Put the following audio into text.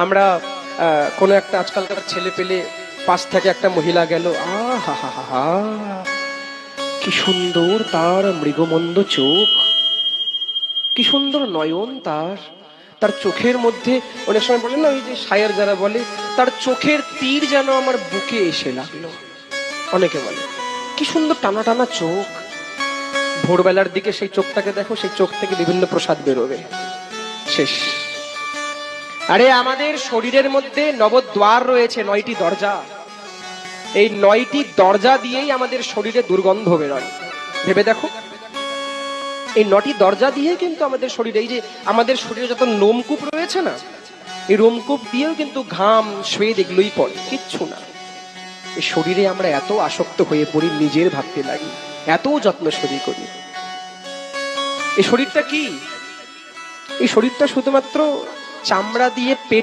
আমরা কোনো একটা আজকালকার ছেলে পেলে পাশ থেকে একটা মহিলা গেল, আহা হা হা হা, কি সুন্দর তার মৃগমন্দ চোখ, কি সুন্দর নয়ন তার, তার চোখের মধ্যে অনেক সময় বলে না, ওই যে শায়ের যারা বলে, তার চোখের তীর যেন আমার বুকে এসে লাগলো। অনেকে বলে কি সুন্দর টানা টানা চোখ। ভোরবেলার দিকে সেই চোখটাকে দেখো, সেই চোখ থেকে বিভিন্ন প্রসাদ বেরোবে, শেষ। আরে আমাদের শরীরের মধ্যে নবদ্বার রয়েছে, 9টি দরজা। এই 9টি দরজা দিয়েই আমাদের শরীরে দুর্গন্ধ বেরোয়। ভেবে দেখো, এই 9টি দরজা দিয়ে কিন্তু আমাদের শরীরে, এই যে আমাদের শরীরে যত লোমকূপ রয়েছে না, এই লোমকূপ দিয়েও কিন্তু ঘাম, স্বেদ এগুলোই পড়ে, কিচ্ছু না। এই শরীরে আমরা এত আসক্ত হয়ে পড়ি, নিজের ভাবতে লাগি, এত যত্ন শরীর করি। এই শরীরটা কি? এই শরীরটা শুধুমাত্র চামড়া দিয়ে পেট